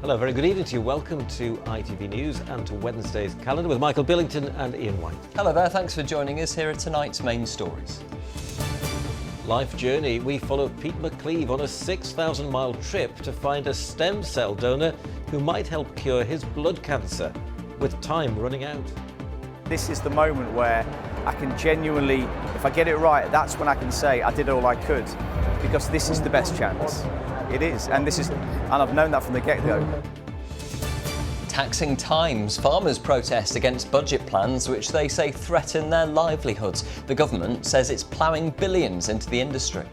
Hello, very good evening to you. Welcome to ITV News and to Wednesday's calendar with Michael Billington and Ian White. Hello there, thanks for joining us. Here are tonight's main stories. Life journey, we follow Pete McCleave on a 6,000-mile trip to find a stem cell donor who might help cure his blood cancer, with time running out. This is the moment where I can genuinely, if I get it right, that's when I can say I did all I could, because this is the best chance. It is, and I've known that from the get-go. Taxing times, farmers protest against budget plans which they say threaten their livelihoods. The government says it's ploughing billions into the industry.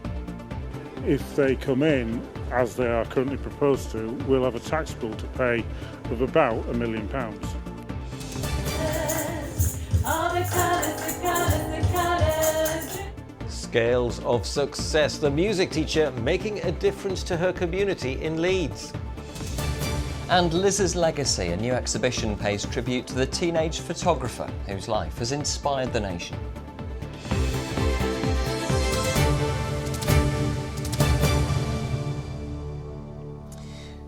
If they come in, as they are currently proposed to, we'll have a tax bill to pay of about £1 million. Scales of success. The music teacher making a difference to her community in Leeds. And Liz's Legacy, a new exhibition, pays tribute to the teenage photographer whose life has inspired the nation.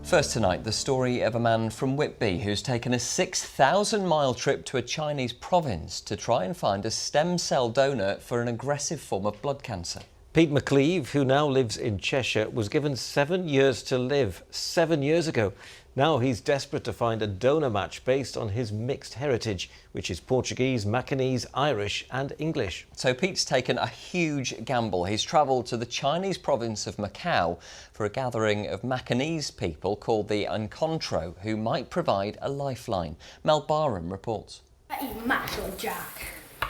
First tonight, the story of a man from Whitby who's taken a 6,000-mile trip to a Chinese province to try and find a stem cell donor for an aggressive form of blood cancer. Pete McCleave, who now lives in Cheshire, was given 7 years to live 7 years ago. Now he's desperate to find a donor match based on his mixed heritage, which is Portuguese, Macanese, Irish and English. So Pete's taken a huge gamble. He's travelled to the Chinese province of Macau for a gathering of Macanese people called the Encontro, who might provide a lifeline. Mel Barham reports.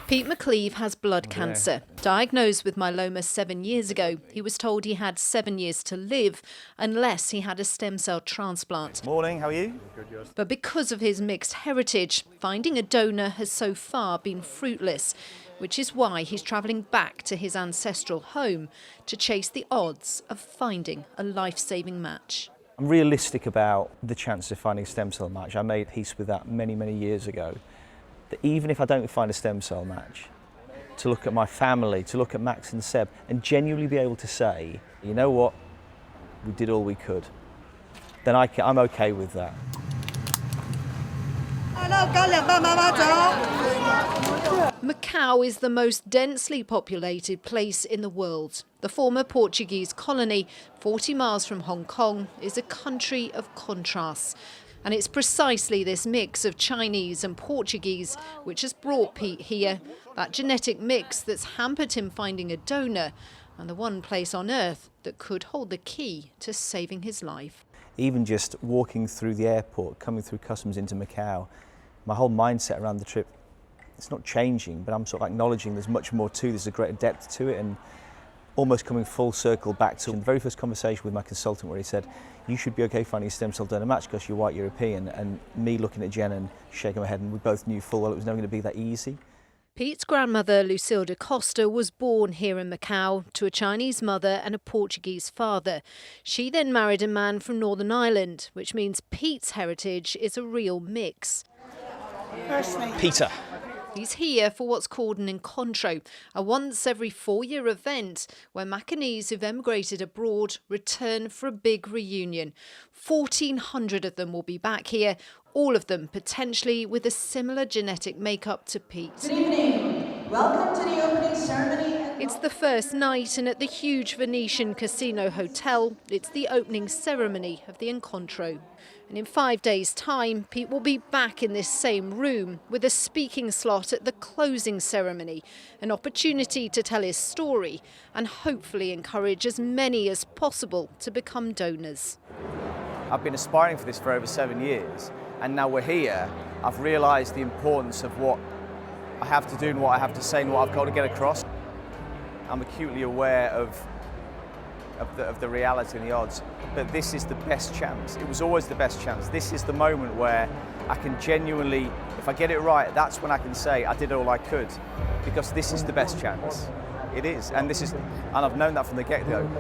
Pete McCleave has blood cancer. Diagnosed with myeloma 7 years ago, he was told he had 7 years to live unless he had a stem cell transplant. Morning, how are you? But because of his mixed heritage, finding a donor has so far been fruitless, which is why he's travelling back to his ancestral home to chase the odds of finding a life-saving match. I'm realistic about the chance of finding a stem cell match. I made peace with that many, many years ago. That even if I don't find a stem cell match, to look at my family, to look at Max and Seb, and genuinely be able to say, you know what, we did all we could, then I'm okay with that. Macau is the most densely populated place in the world. The former Portuguese colony, 40 miles from Hong Kong, is a country of contrasts. And it's precisely this mix of Chinese and Portuguese which has brought Pete here, that genetic mix that's hampered him finding a donor, and the one place on earth that could hold the key to saving his life. Even just walking through the airport, coming through customs into Macau, my whole mindset around the trip, it's not changing, but I'm sort of acknowledging there's much more to, there's a greater depth to it, and almost coming full circle back to the very first conversation with my consultant where he said, you should be okay finding a stem cell donor match because you're white European, and me looking at Jen and shaking my head, and we both knew full well it was never going to be that easy. Pete's grandmother, Lucilda Costa, was born here in Macau to a Chinese mother and a Portuguese father. She then married a man from Northern Ireland, which means Pete's heritage is a real mix. Peter. He's here for what's called an Encontro, a once every 4-year event where Macanese who've emigrated abroad return for a big reunion. 1,400 of them will be back here, all of them potentially with a similar genetic makeup to Pete. Good evening. Welcome to the opening ceremony. It's the first night, and at the huge Venetian Casino Hotel, it's the opening ceremony of the Encontro. And in 5 days' time, Pete will be back in this same room with a speaking slot at the closing ceremony, an opportunity to tell his story and hopefully encourage as many as possible to become donors. I've been aspiring for this for over 7 years, and now we're here. I've realised the importance of what I have to do and what I have to say and what I've got to get across. I'm acutely aware of the reality and the odds, but this is the best chance. It was always the best chance. This is the moment where I can genuinely, if I get it right, that's when I can say I did all I could, because this is the best chance. It is, and I've known that from the get-go.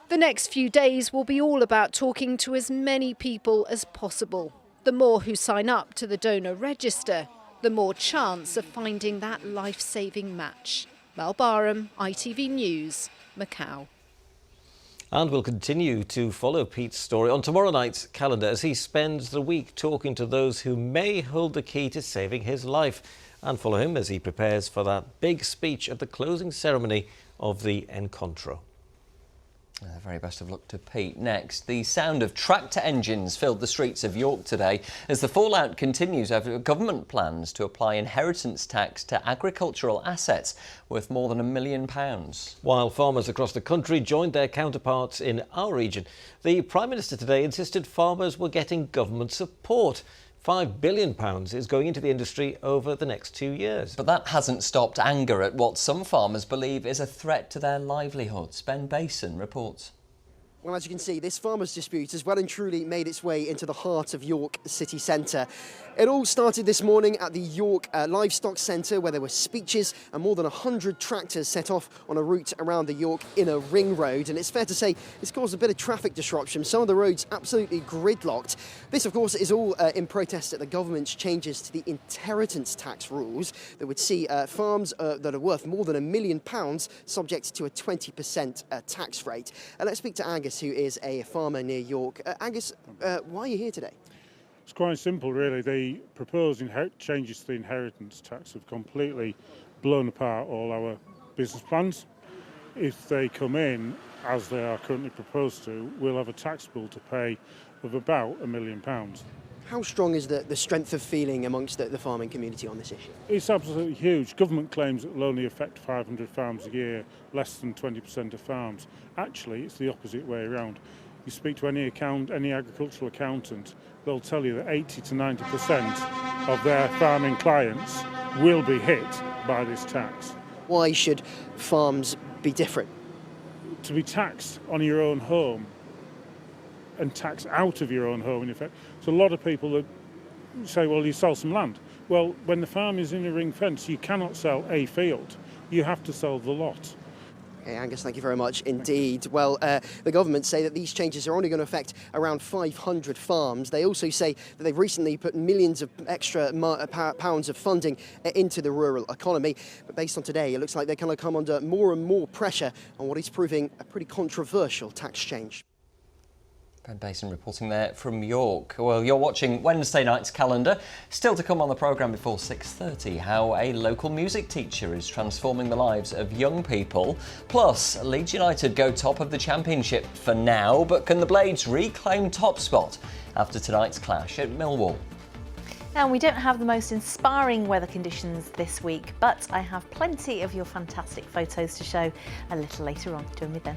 The next few days will be all about talking to as many people as possible. The more who sign up to the donor register, the more chance of finding that life-saving match. Mel Barham, ITV News, Macau. And we'll continue to follow Pete's story on tomorrow night's calendar as he spends the week talking to those who may hold the key to saving his life. And follow him as he prepares for that big speech at the closing ceremony of the Encontro. Very best of luck to Pete. Next, the sound of tractor engines filled the streets of York today as the fallout continues over government plans to apply inheritance tax to agricultural assets worth more than £1 million. While farmers across the country joined their counterparts in our region, the Prime Minister today insisted farmers were getting government support. £5 billion is going into the industry over the next 2 years. But that hasn't stopped anger at what some farmers believe is a threat to their livelihoods. Ben Bason reports. Well, as you can see, this farmers' dispute has well and truly made its way into the heart of York city centre. It all started this morning at the York Livestock Centre, where there were speeches and more than 100 tractors set off on a route around the York Inner Ring Road. And it's fair to say it's caused a bit of traffic disruption. Some of the roads absolutely gridlocked. This, of course, is all in protest at the government's changes to the inheritance tax rules that would see farms that are worth more than £1 million subject to a 20% tax rate. Let's speak to Angus, who is a farmer near York. Angus, why are you here today? It's quite simple, really. The proposed changes to the inheritance tax have completely blown apart all our business plans. If they come in, as they are currently proposed to, we'll have a tax bill to pay of about £1 million. How strong is the strength of feeling amongst the farming community on this issue? It's absolutely huge. Government claims it will only affect 500 farms a year, less than 20% of farms. Actually, it's the opposite way around. You speak to any agricultural accountant, they'll tell you that 80 to 90% of their farming clients will be hit by this tax. Why should farms be different? To be taxed on your own home and taxed out of your own home, in effect. So a lot of people that say, well, you sell some land. Well, when the farm is in a ring fence, you cannot sell a field. You have to sell the lot. Okay, Angus, thank you very much indeed. Well, the government say that these changes are only going to affect around 500 farms. They also say that they've recently put millions of extra pounds of funding into the rural economy. But based on today, it looks like they're going to come under more and more pressure on what is proving a pretty controversial tax change. Ben Bason reporting there from York. Well, you're watching Wednesday night's calendar. Still to come on the programme before 6:30, how a local music teacher is transforming the lives of young people. Plus, Leeds United go top of the Championship for now, but can the Blades reclaim top spot after tonight's clash at Millwall? And we don't have the most inspiring weather conditions this week, but I have plenty of your fantastic photos to show a little later on. Join me then.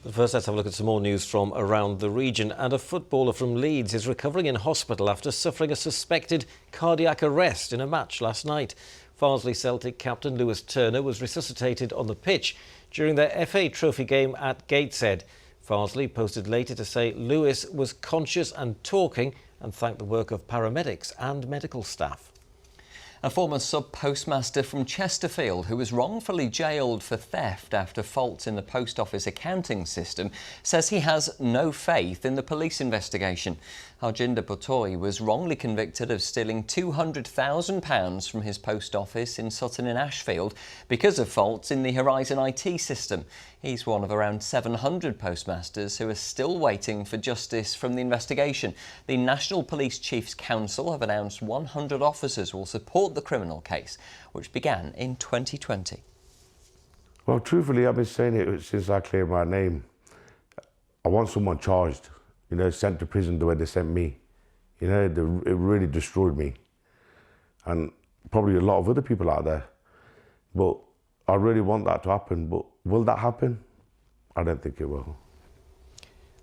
But first, let's have a look at some more news from around the region. And a footballer from Leeds is recovering in hospital after suffering a suspected cardiac arrest in a match last night. Farnsley Celtic captain Lewis Turner was resuscitated on the pitch during their FA Trophy game at Gateshead. Farnsley posted later to say Lewis was conscious and talking and thanked the work of paramedics and medical staff. A former sub-postmaster from Chesterfield who was wrongfully jailed for theft after faults in the post office accounting system says he has no faith in the police investigation. Harjinder Butoi was wrongly convicted of stealing £200,000 from his post office in Sutton in Ashfield because of faults in the Horizon IT system. He's one of around 700 postmasters who are still waiting for justice from the investigation. The National Police Chiefs Council have announced 100 officers will support the criminal case, which began in 2020. Well, truthfully, I've been saying it since I cleared my name. I want someone charged, sent to prison the way they sent me. It really destroyed me. And probably a lot of other people out there. But I really want that to happen. But will that happen? I don't think it will.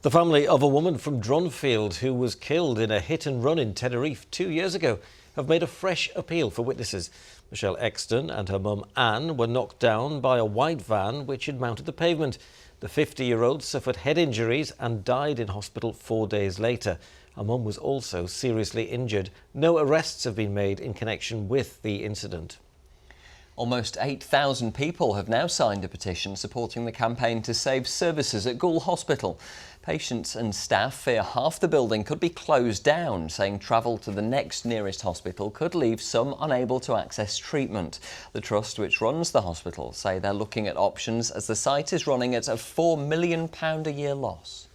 The family of a woman from Dronfield who was killed in a hit and run in Tenerife 2 years ago have made a fresh appeal for witnesses. Michelle Exton and her mum Anne were knocked down by a white van which had mounted the pavement. The 50-year-old suffered head injuries and died in hospital 4 days later. Her mum was also seriously injured. No arrests have been made in connection with the incident. Almost 8,000 people have now signed a petition supporting the campaign to save services at Goole Hospital. Patients and staff fear half the building could be closed down, saying travel to the next nearest hospital could leave some unable to access treatment. The trust, which runs the hospital, say they're looking at options as the site is running at a £4 million a year loss.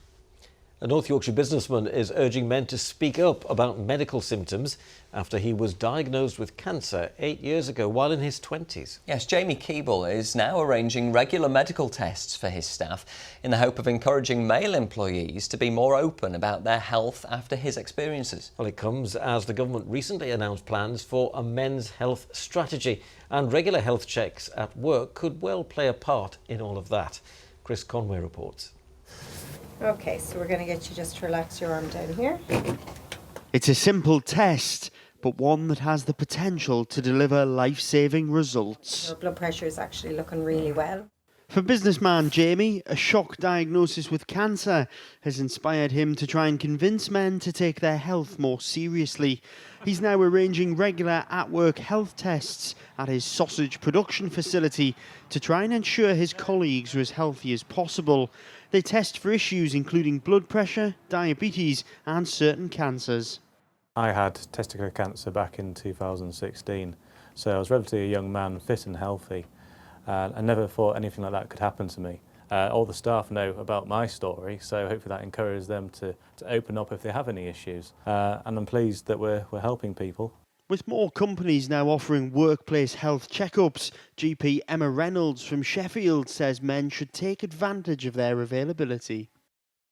A North Yorkshire businessman is urging men to speak up about medical symptoms after he was diagnosed with cancer 8 years ago while in his 20s. Yes, Jamie Keeble is now arranging regular medical tests for his staff in the hope of encouraging male employees to be more open about their health after his experiences. Well, it comes as the government recently announced plans for a men's health strategy, and regular health checks at work could well play a part in all of that. Chris Conway reports. Okay, so we're going to get you just to relax your arm down here. It's a simple test, but one that has the potential to deliver life-saving results. Your blood pressure is actually looking really well. For businessman Jamie, a shock diagnosis with cancer has inspired him to try and convince men to take their health more seriously. He's now arranging regular at-work health tests at his sausage production facility to try and ensure his colleagues are as healthy as possible. They test for issues including blood pressure, diabetes and certain cancers. I had testicular cancer back in 2016, so I was relatively a young man, fit and healthy. I never thought anything like that could happen to me. All the staff know about my story, so hopefully that encourages them to open up if they have any issues. And I'm pleased that we're helping people. With more companies now offering workplace health checkups, GP Emma Reynolds from Sheffield says men should take advantage of their availability.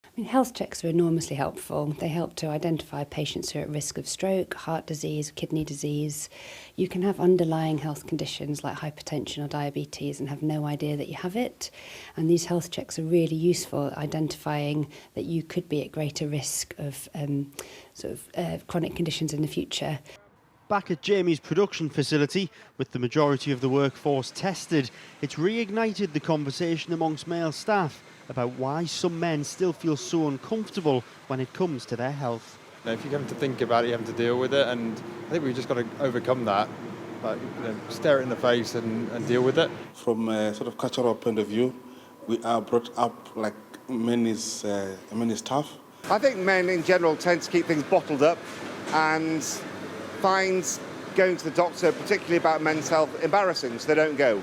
I mean, health checks are enormously helpful. They help to identify patients who are at risk of stroke, heart disease, kidney disease. You can have underlying health conditions like hypertension or diabetes and have no idea that you have it. And these health checks are really useful at identifying that you could be at greater risk of chronic conditions in the future. Back at Jamie's production facility, with the majority of the workforce tested, it's reignited the conversation amongst male staff about why some men still feel so uncomfortable when it comes to their health. If you have to think about it, you have to deal with it, and I think we've just got to overcome that. Like, stare it in the face and deal with it. From a sort of cultural point of view, we are brought up like men is tough. I think men in general tend to keep things bottled up and find going to the doctor, particularly about men's health, embarrassing, so they don't go.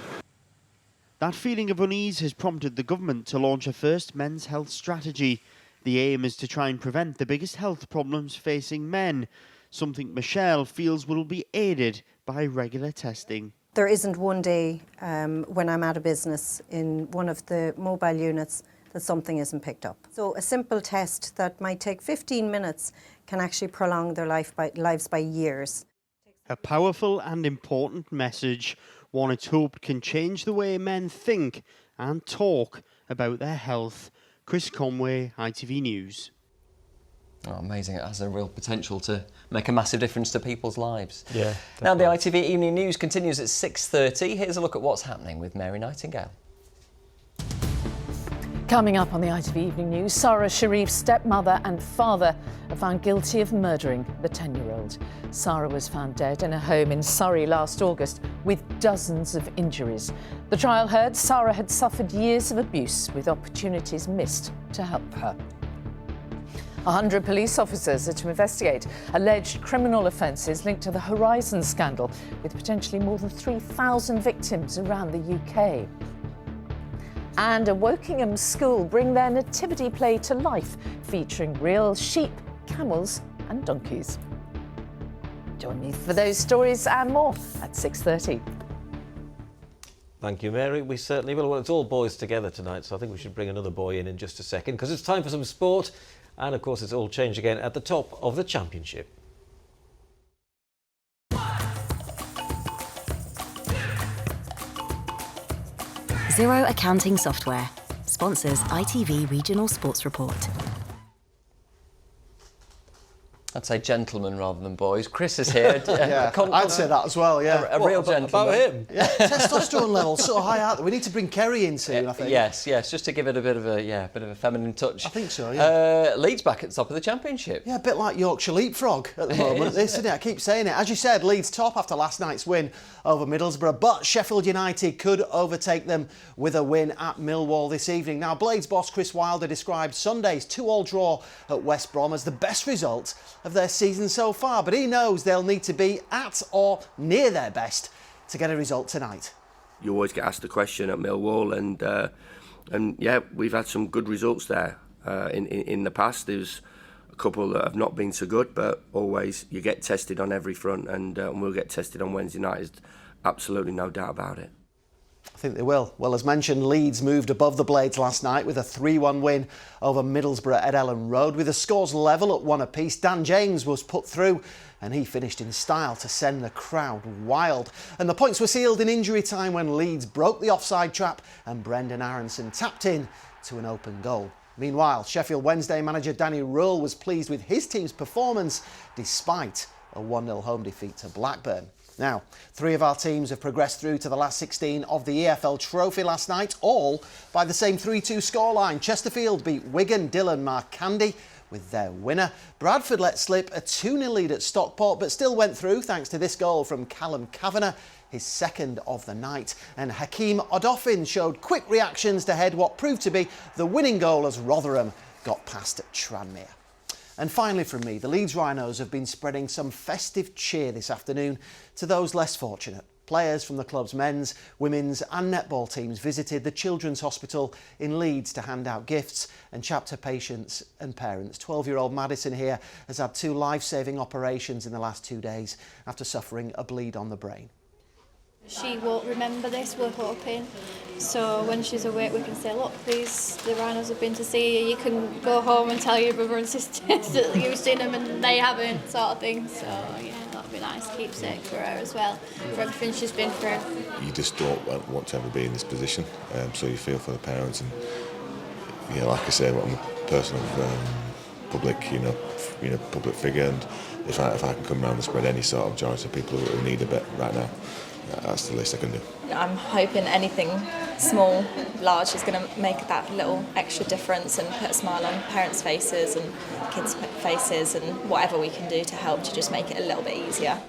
That feeling of unease has prompted the government to launch a first men's health strategy. The aim is to try and prevent the biggest health problems facing men, something Michelle feels will be aided by regular testing. There isn't one day when I'm at a business in one of the mobile units that something isn't picked up. So a simple test that might take 15 minutes can actually prolong their lives by years. A powerful and important message, one it's hoped can change the way men think and talk about their health. Chris Conway, ITV News. Oh, amazing. It has a real potential to make a massive difference to people's lives. Yeah. Now the ITV Evening News continues at 6:30. Here's a look at what's happening with Mary Nightingale. Coming up on the ITV Evening News, Sarah Sharif's stepmother and father are found guilty of murdering the 10-year-old. Sarah was found dead in a home in Surrey last August with dozens of injuries. The trial heard Sarah had suffered years of abuse with opportunities missed to help her. 100 police officers are to investigate alleged criminal offences linked to the Horizon scandal, with potentially more than 3,000 victims around the UK. And a Wokingham school bring their nativity play to life, featuring real sheep, camels and donkeys. Join me for those stories and more at 6:30. Thank you, Mary. We certainly will. Well, it's all boys together tonight, so I think we should bring another boy in just a second, because it's time for some sport. And, of course, it's all changed again at the top of the Championship. Xero Accounting Software sponsors ITV Regional Sports Report. I'd say gentlemen rather than boys. Chris is here. Yeah, I'd say that as well, yeah. A real gentleman. About him? Yeah, testosterone levels so high out there. We need to bring Kerry in soon, I think. Yes, just to give it a bit of a feminine touch. I think so, yeah. Leeds back at the top of the Championship. Yeah, a bit like Yorkshire Leapfrog at the moment, isn't it? I keep saying it. As you said, Leeds top after last night's win over Middlesbrough, but Sheffield United could overtake them with a win at Millwall this evening. Now, Blades boss Chris Wilder described Sunday's 2-2 draw at West Brom as the best result of their season so far, but he knows they'll need to be at or near their best to get a result tonight. You always get asked the question at Millwall, and yeah, we've had some good results there in the past. There's a couple that have not been so good, but always you get tested on every front, and we'll get tested on Wednesday night. There's absolutely no doubt about it. I think they will. Well, as mentioned, Leeds moved above the Blades last night with a 3-1 win over Middlesbrough at Ellen Road. With the scores level at 1 apiece, Dan James was put through and he finished in style to send the crowd wild. And the points were sealed in injury time when Leeds broke the offside trap and Brendan Aronson tapped in to an open goal. Meanwhile, Sheffield Wednesday manager Danny Rule was pleased with his team's performance despite a 1-0 home defeat to Blackburn. Now, 3 of our teams have progressed through to the last 16 of the EFL Trophy last night, all by the same 3-2 scoreline. Chesterfield beat Wigan, Dylan Marcandy with their winner. Bradford let slip a 2-0 lead at Stockport, but still went through thanks to this goal from Callum Kavanagh, his second of the night. And Hakeem Odoffin showed quick reactions to head what proved to be the winning goal as Rotherham got past Tranmere. And finally from me, the Leeds Rhinos have been spreading some festive cheer this afternoon to those less fortunate. Players from the club's men's, women's and netball teams visited the Children's Hospital in Leeds to hand out gifts and chat to patients and parents. 12-year-old Madison here has had 2 life-saving operations in the last 2 days after suffering a bleed on the brain. She won't remember this, we're hoping. So when she's awake we can say, look, the rhinos have been to see you. You can go home and tell your brother and sisters that you've seen them and they haven't, sort of thing. So yeah, that'll be nice keepsake for her as well, for everything she's been through. You just don't want to ever be in this position, so you feel for the parents. And yeah, like I say, I'm a person of public, public figure, and if I can come around and spread any sort of joy to people who need a bit right now, that's the least I can do. I'm hoping anything small, large is going to make that little extra difference and put a smile on parents' faces and kids' faces, and whatever we can do to help to just make it a little bit easier.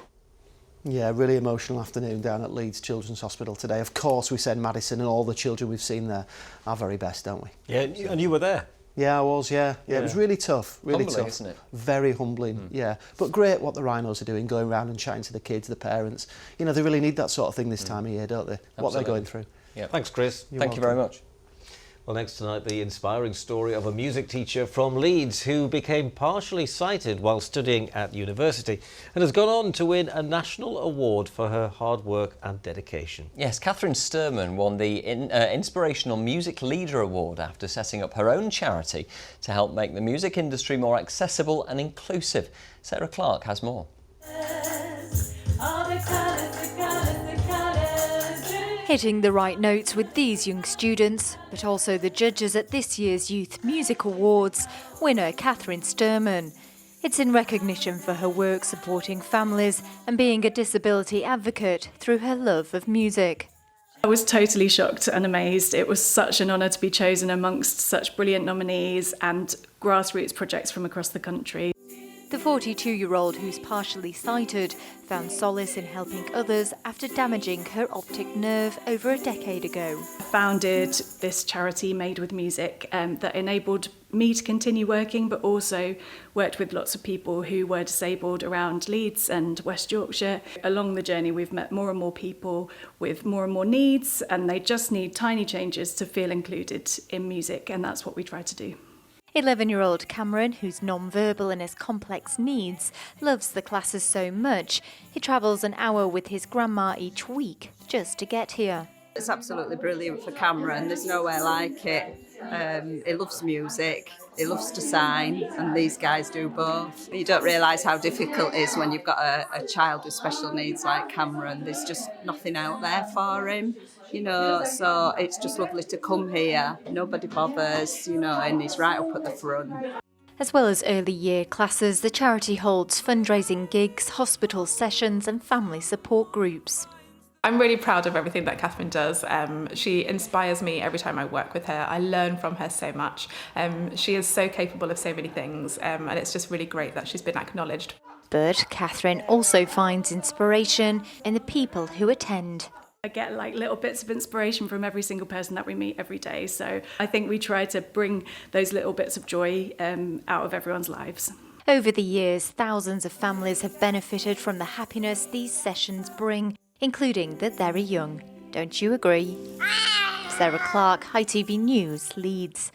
Yeah, really emotional afternoon down at Leeds Children's Hospital today. Of course, we send Madison and all the children we've seen there our very best, don't we? Yeah, and you were there. Yeah, I was, yeah. It was really tough, really humbling, tough. Isn't it? Very humbling, yeah. But great what the Rhinos are doing, going around and chatting to the kids, the parents. You know, they really need that sort of thing this time of year, don't they? Absolutely. What they're going through. Yeah. Thanks, Chris. Thank you very much. Well, next tonight, the inspiring story of a music teacher from Leeds who became partially sighted while studying at university and has gone on to win a national award for her hard work and dedication. Yes, Catherine Sturman won the Inspirational Music Leader Award after setting up her own charity to help make the music industry more accessible and inclusive. Sarah Clark has more. Hitting the right notes with these young students, but also the judges at this year's Youth Music Awards, winner Catherine Sturman. It's in recognition for her work supporting families and being a disability advocate through her love of music. I was totally shocked and amazed. It was such an honour to be chosen amongst such brilliant nominees and grassroots projects from across the country. The 42-year-old, who's partially sighted, found solace in helping others after damaging her optic nerve over a decade ago. I founded this charity Made with Music that enabled me to continue working, but also worked with lots of people who were disabled around Leeds and West Yorkshire. Along the journey, we've met more and more people with more and more needs, and they just need tiny changes to feel included in music, and that's what we try to do. 11-year-old Cameron, who's non-verbal and has complex needs, loves the classes so much. He travels an hour with his grandma each week just to get here. It's absolutely brilliant for Cameron. There's nowhere like it. He loves music, he loves to sign, and these guys do both. You don't realise how difficult it is when you've got a child with special needs like Cameron. There's just nothing out there for him. So it's just lovely to come here. Nobody bothers, and he's right up at the front. As well as early year classes, the charity holds fundraising gigs, hospital sessions and family support groups. I'm really proud of everything that Catherine does. She inspires me every time I work with her. I learn from her so much. She is so capable of so many things, and it's just really great that she's been acknowledged. But Catherine also finds inspiration in the people who attend. I get like little bits of inspiration from every single person that we meet every day. So I think we try to bring those little bits of joy out of everyone's lives. Over the years, thousands of families have benefited from the happiness these sessions bring, including the very young. Don't you agree? Sarah Clark, ITV News, Leeds.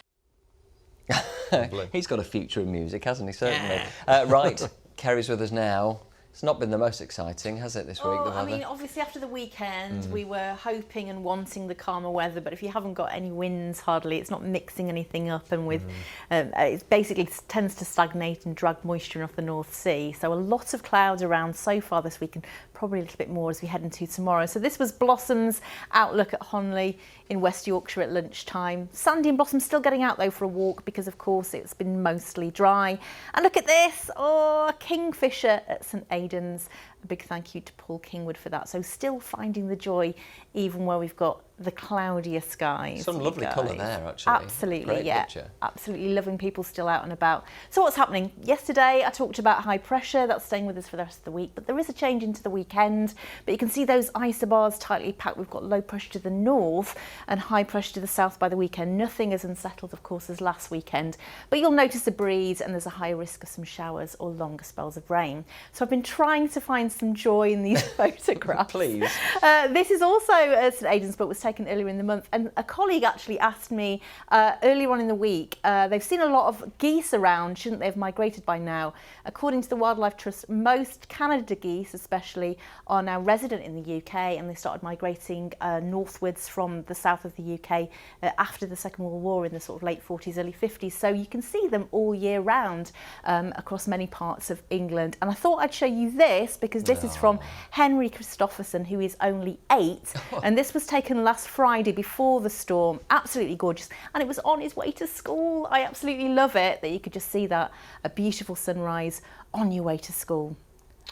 He's got a future in music, hasn't he? Certainly. Right, Kerry's with us now. It's not been the most exciting, has it, this week, the weather? I mean, obviously after the weekend, we were hoping and wanting the calmer weather, but if you haven't got any winds hardly, it's not mixing anything up, and with it basically tends to stagnate and drag moisture off the North Sea. So a lot of clouds around so far this week, and probably a little bit more as we head into tomorrow. So this was Blossom's outlook at Honley in West Yorkshire at lunchtime. Sandy and Blossom still getting out though for a walk because of course it's been mostly dry. And look at this, a kingfisher at St Aidan's. A big thank you to Paul Kingwood for that. So still finding the joy even where we've got the cloudier skies. Some lovely colour there, actually. Absolutely, Great yeah. picture. Absolutely loving people still out and about. So what's happening? Yesterday I talked about high pressure. That's staying with us for the rest of the week. But there is a change into the weekend. But you can see those isobars tightly packed. We've got low pressure to the north and high pressure to the south by the weekend. Nothing as unsettled, of course, as last weekend. But you'll notice a breeze and there's a high risk of some showers or longer spells of rain. So I've been trying to find some joy in these photographs. Please. This is also St Aidan's, but was taken earlier in the month. And a colleague actually asked me earlier on in the week, they've seen a lot of geese around, shouldn't they have migrated by now? According to the Wildlife Trust, most Canada geese especially are now resident in the UK, and they started migrating northwards from the south of the UK after the Second World War in the sort of late 40s, early 50s. So you can see them all year round across many parts of England. And I thought I'd show you this because this is from Henry Christopherson, who is only 8. And this was taken last Friday before the storm. Absolutely gorgeous. And it was on his way to school. I absolutely love it that you could just see that, a beautiful sunrise on your way to school.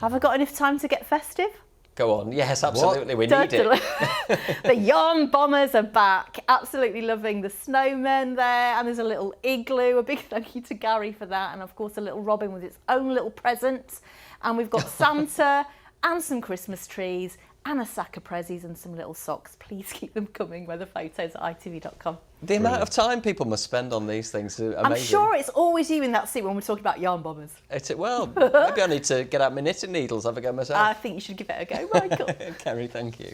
Have I got enough time to get festive? Go on. Yes, absolutely. We need it. The yarn bombers are back. Absolutely loving the snowmen there. And there's a little igloo. A big thank you to Gary for that. And of course, a little robin with its own little present. And we've got Santa and some Christmas trees and a sack of prezzies and some little socks. Please keep them coming. Weather photos at itv.com. The amount of time people must spend on these things is amazing. I'm sure it's always you in that seat when we're talking about yarn bombers. Well, maybe I need to get out my knitting needles, have a go myself. I think you should give it a go, Michael. Kerry, thank you.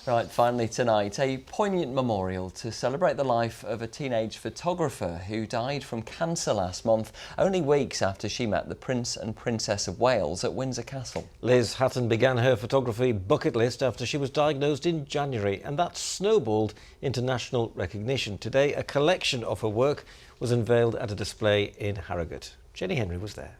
Right, finally tonight, a poignant memorial to celebrate the life of a teenage photographer who died from cancer last month, only weeks after she met the Prince and Princess of Wales at Windsor Castle. Liz Hatton began her photography bucket list after she was diagnosed in January, and that snowballed into national recognition. Today, a collection of her work was unveiled at a display in Harrogate. Jenny Henry was there.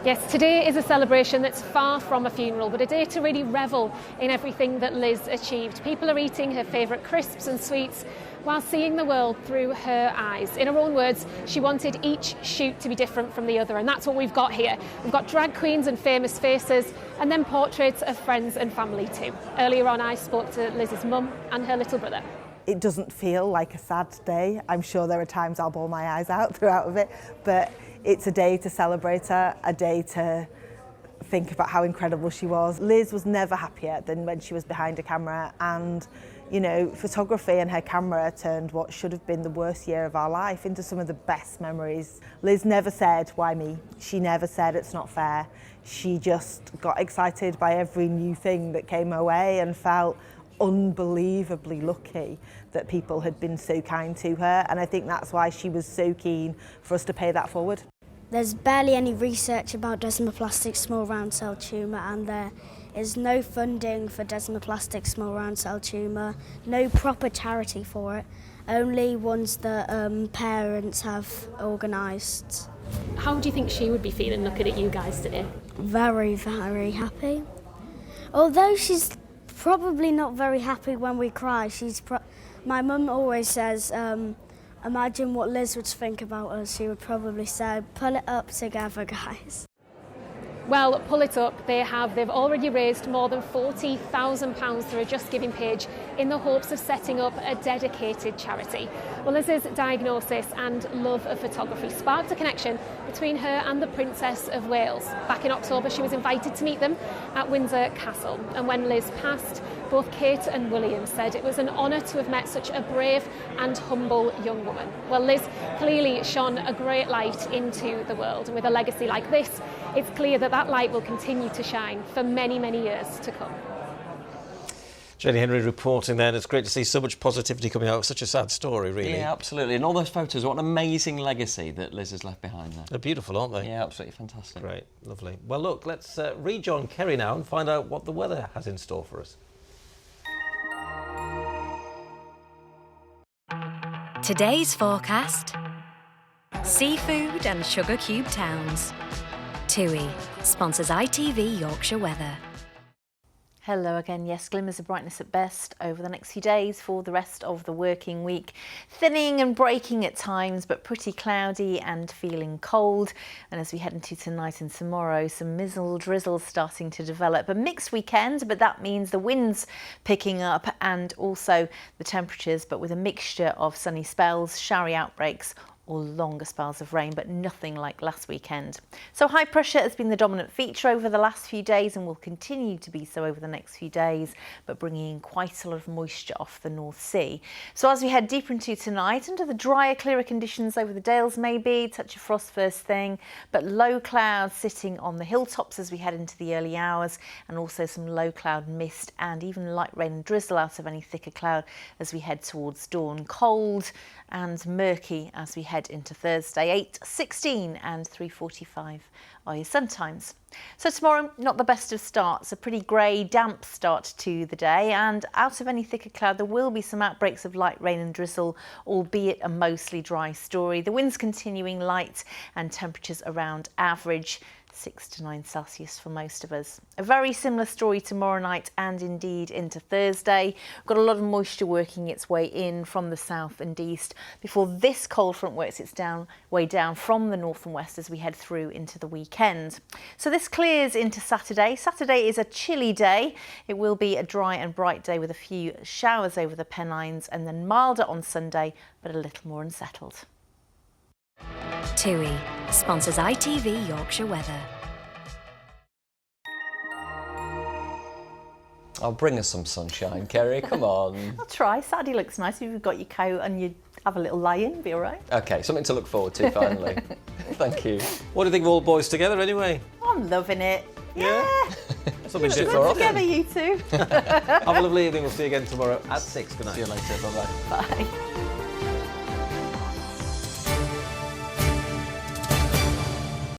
Yes, today is a celebration that's far from a funeral, but a day to really revel in everything that Liz achieved. People are eating her favourite crisps and sweets while seeing the world through her eyes. In her own words, she wanted each shoot to be different from the other, and that's what we've got here. We've got drag queens and famous faces, and then portraits of friends and family too. Earlier on, I spoke to Liz's mum and her little brother. It doesn't feel like a sad day. I'm sure there are times I'll bawl my eyes out throughout of it, but it's a day to celebrate her, a day to think about how incredible she was. Liz was never happier than when she was behind a camera, and you know, photography and her camera turned what should have been the worst year of our life into some of the best memories. Liz never said, why me? She never said it's not fair. She just got excited by every new thing that came her way and felt unbelievably lucky that people had been so kind to her, and I think that's why she was so keen for us to pay that forward. There's barely any research about desmoplastic small round cell tumour, and there is no funding for desmoplastic small round cell tumour, no proper charity for it, only ones that parents have organised. How do you think she would be feeling looking at you guys today? Very, very happy. Although she's probably not very happy when we cry. My mum always says, imagine what Liz would think about us. She would probably say, pull it up together, guys. Well, pull it up, they have. They've already raised more than £40,000 through a Just Giving page in the hopes of setting up a dedicated charity. Well, Liz's diagnosis and love of photography sparked a connection between her and the Princess of Wales. Back in October, she was invited to meet them at Windsor Castle. And when Liz passed, both Kate and William said it was an honour to have met such a brave and humble young woman. Well, Liz clearly shone a great light into the world. And with a legacy like this, it's clear that that light will continue to shine for many, many years to come. Jenny Henry reporting there, and it's great to see so much positivity coming out of such a sad story, really. Yeah, absolutely. And all those photos, what an amazing legacy that Liz has left behind there. They're beautiful, aren't they? Yeah, absolutely fantastic. Great, lovely. Well, look, let's rejoin Kerry now and find out what the weather has in store for us. Today's forecast: seafood and sugar cube towns. TUI sponsors ITV Yorkshire Weather. Hello again. Yes, glimmers of brightness at best over the next few days for the rest of the working week. Thinning and breaking at times, but pretty cloudy and feeling cold. And as we head into tonight and tomorrow, some mizzle drizzle starting to develop. A mixed weekend, but that means the winds picking up and also the temperatures, but with a mixture of sunny spells, showery outbreaks, or longer spells of rain, but nothing like last weekend. So high pressure has been the dominant feature over the last few days and will continue to be so over the next few days, but bringing in quite a lot of moisture off the North Sea. So as we head deeper into tonight, under the drier, clearer conditions over the Dales maybe, touch of frost first thing, but low clouds sitting on the hilltops as we head into the early hours, and also some low cloud mist and even light rain and drizzle out of any thicker cloud as we head towards dawn. Cold and murky as we head into Thursday. 8:16 and 3:45 are your sun times. So tomorrow, not the best of starts. A pretty grey, damp start to the day, and out of any thicker cloud there will be some outbreaks of light rain and drizzle, albeit a mostly dry story. The winds continuing light and temperatures around average. 6 to 9 Celsius for most of us. A very similar story tomorrow night and indeed into Thursday. We've got a lot of moisture working its way in from the south and east before this cold front works its way down from the north and west as we head through into the weekend. So this clears into Saturday. Saturday is a chilly day. It will be a dry and bright day with a few showers over the Pennines, and then milder on Sunday, but a little more unsettled. TUI sponsors ITV Yorkshire Weather. I'll bring us some sunshine, Kerry, come on. I'll try. Saturday looks nice. If you've got your coat and you have a little lie-in, be all right. OK, something to look forward to, finally. Thank you. What do you think of all boys together, anyway? I'm loving it. Yeah. Something Good different. together, you two. Have a lovely evening. We'll see you again tomorrow at 6. Good night. See you later. Bye-bye. Bye.